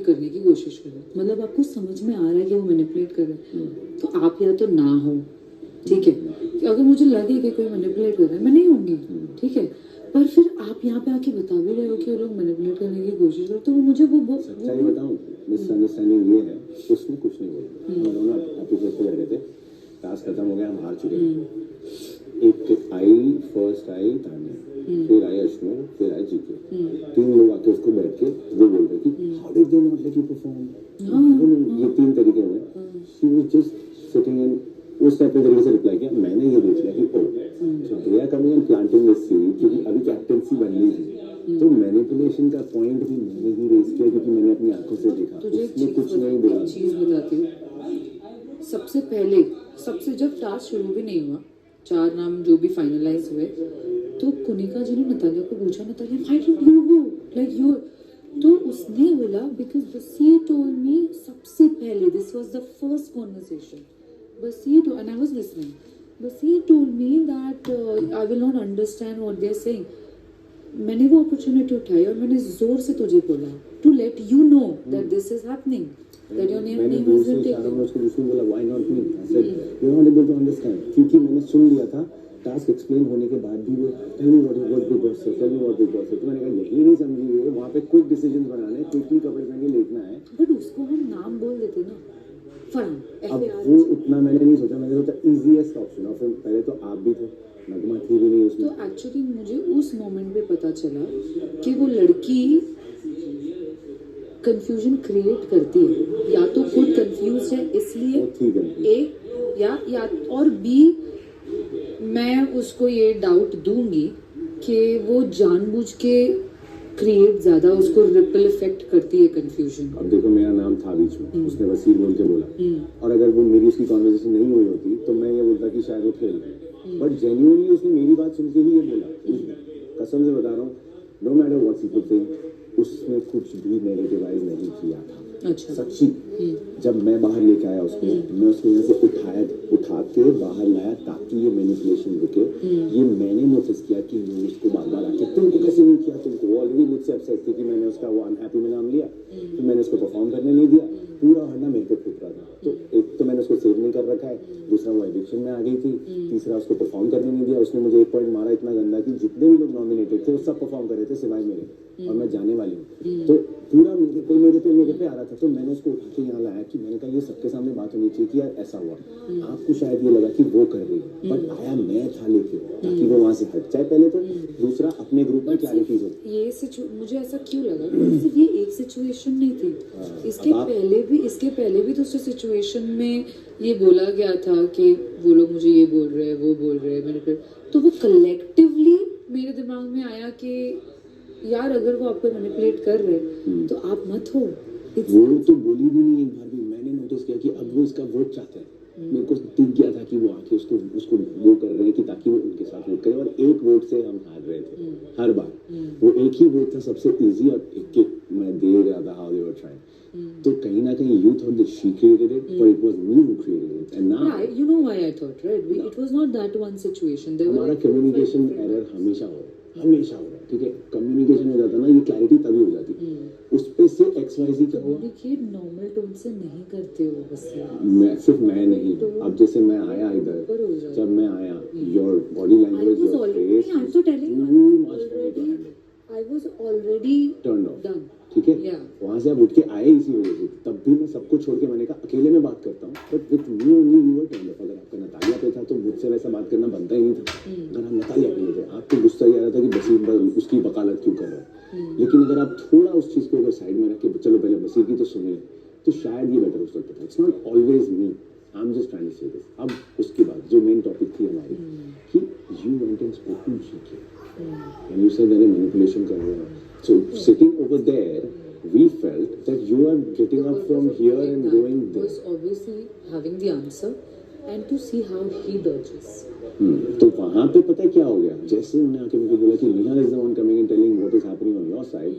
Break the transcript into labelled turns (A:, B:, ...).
A: करने की कोशिश कर रहे हैं, मतलब आपको समझ में आ रहा है कि वो मैनिपुलेट कर रहे हैं, तो आप या तो ना हो, ठीक है, कि अगर मुझे लगे कि कोई मैनिपुलेट कर रहा है मैं नहीं होंगी, ठीक है, पर फिर आप यहाँ पे आके बता भी रहे हो कि वो लोग मैनिपुलेट करने की कोशिश कर, तो वो मुझे वो
B: सच्चाई बताऊं, मिसअंडरस्टैंडिंग ये है, उसने कुछ नहीं बोला, हम दोनों एपिसोड पे रह रहे थे, टास्क खत्म हो गया, हम हार चुके हैं। एक आई, फर्स्ट आई तान्या, फिर आई अश्नु, फिर आई जीके, तीन लोग आके उसको बैठ के वो बोल रहे कि how did they not let you perform, ये तीन तरीके हुए, she was just sitting and उस टाइप के तरीके से रिप्लाई किया। मैंने ये देख लिया कि oh so they are coming and planting this seed, क्योंकि अभी कैप्टेंसी बन रही थी, तो मैनिपुलेशन का पॉइंट भी मैंने ही रेज किया क्योंकि मैंने अपनी आंखों से देखा, उसने कुछ नहीं बोला।
A: चीज बताती हूँ, सबसे पहले जब टास्क शुरू भी नहीं हुआ, 4 नाम जो भी फाइनलाइज हुए, तो कुनिका जी ने नतालिया को पूछा, Natalia why did you go like you, तो उसने बोला बिकॉज बसीर टोल्ड मी, सबसे पहले this was the first conversation, Basir told and I was listening, Basir told me that I will not understand what they are saying. मैंने वो opportunity उठाई और मैंने जोर से तुझे बोला to let you know that this is happening, that your name is taken.
B: उसको दूसरे बोला why not me, I said you are not able to understand, क्योंकि मैंने सुन लिया था टास्क एक्सप्लेन होने के बाद भी वो tell me what was big boss, tell me what big boss, तो मैंने कहा यही नहीं समझी है, वहां पे क्विक डिसीजंस बनाने, क्विकली कपड़े पहन के लेटना है,
A: बट उसको हम नाम बोल देते ना फरहान,
B: अब वो उतना मैंने नहीं सोचा, मैंने सोचा इजीएस्ट ऑप्शन, और फिर पहले तो आप भी थे, नगमा थी भी नहीं उसमें,
A: तो एक्चुअली मुझे उस मोमेंट पे पता चला कि वो लड़की कंफ्यूजन क्रिएट करती है, या तो खुद कंफ्यूज है इसलिए, एक या और बी मैं उसको ये डाउट दूंगी कि वो जानबूझ के क्रिएट ज्यादा उसको रिपल इफेक्ट करती है कंफ्यूजन।
B: अब देखो मेरा नाम था बीच में, उसने वसीर बोल के बोला, और अगर वो मेरी उसकी कॉन्वर्सेशन नहीं हुई होती तो मैं ये बोलता कि शायद वो खेल, बट जेन्युइनली उसने मेरी बात सुन के ही ये बोला, कसम से बता रहा हूँ, no matter what people think, उसने कुछ भी नेगेटिवाइज नहीं किया था।
A: अच्छा।
B: सच्ची, जब मैं बाहर लेके आया उसको, मैं उसको यहाँ से उठा के बाहर लाया ताकि ये मैनिपुलेशन रुके, ये मैंने नोटिस किया कि वो उसको बार बार आके तुमको कैसे नहीं किया, तुमको ऑलरेडी मुझसे अपसेट थी कि मैंने उसका वो अनहैप्पी में नाम लिया, तो मैंने उसको परफॉर्म करने नहीं दिया, पूरा हरना मेरे पे फूट रहा था, तो एक तो मैंने उसको सेव नहीं कर रखा है, दूसरा वो एडिक्शन में आ गई थी, तीसरा उसको परफॉर्म करने नहीं दिया, उसने मुझे एक पॉइंट मारा इतना गंदा कि जितने भी लोग नॉमिनेटेड थे वो सब परफॉर्म कर रहे थे सिवाय मेरे, और मैं जाने वाली हूँ, तो पूरा मेरे पे आ रहा था, तो मैंने उसको उठा के यहाँ लाया कि मैंने कहा ये सबके सामने बात होनी चाहिए कि यार ऐसा हुआ, आपको शायद ये लगा कि वो कर रही है, बट आया मैं था लेके, ताकि वो वहां से हट जाए पहले तो, दूसरा अपने ग्रुप में क्लैरिटी हो।
A: ये मुझे ऐसा क्यों लगा कि सिर्फ ये एक सिचुएशन नहीं थी, इसके पहले भी दूसरे सिचुएशन में ये बोला गया था कि वो लोग मुझे ये बोल रहे हैं, वो बोल रहे हैं, मैंने फिर तो वो कलेक्टिवली मेरे दिमाग में आया कि यार अगर वो आपको मैनिपुलेट कर रहे तो आप मत हो।
B: वो तो बोली भी नहीं एक बार भी, मैंने नोटिस किया कि अब वो इसका वोट चाहते हैं, मेरे को दिख गया था कि वो आके उसको वो कर रहे हैं कि ताकि वो उनके साथ वोट करे, और एक वोट से हम हार रहे थे हर बार, वो एक ही वोट था सबसे इजी, और एक मैं दे रहा था हाउ दे वर ट्राइंग, तो कहीं ना कहीं you thought that she created it, but it was me who created it, and now
A: yeah, you know why I thought, right? It was not that one situation.
B: हमारा communication error हमेशा हो रहा है, ठीक है, कम्युनिकेशन हो जाता ना, ये क्लैरिटी तभी हो जाती, उस पे से XYZ क्या हुआ,
A: कम्युनिकेट नॉर्मल टोन से नहीं करते हो बस,
B: सिर्फ मैं नहीं, अब जैसे मैं आया इधर, जब मैं आया, your body language, your face,
A: I'm so telling you, I was already
B: turned off,
A: done.
B: ठीक है, वहां से आप उठ के आए इसी वजह से, तब भी मैं सबको छोड़ के मैंने कहा अकेले में बात करता हूँ, but with me only you were turned of. अगर आपका नतालिया पे था तो मुझसे वैसा बात करना बनता ही नहीं था, अगर आप नतालिया पे नहीं थे, आपको गुस्सा ही आ रहा था कि बसीर उसकी वकालत क्यों कर रहा है, लेकिन अगर आप थोड़ा उस चीज को अगर साइड में रख के चलो पहले बसीर की तो सुनिए, तो शायद ये बेटर हो सकता था। It's not always me, I am just trying to say this. अब उसके बाद जो मेन टॉपिक थी हमारी कि you went and spoke to GK and you said that manipulation कर रहे हैं, so sitting over there we felt that you are getting up from here and going there.
A: Was obviously having the answer and to see how he dodges.
B: तो वहाँ पे पता है क्या हो गया, जैसे उन्होंने आके मुझे बोला कि निहाल is the one coming and telling what is happening on your side,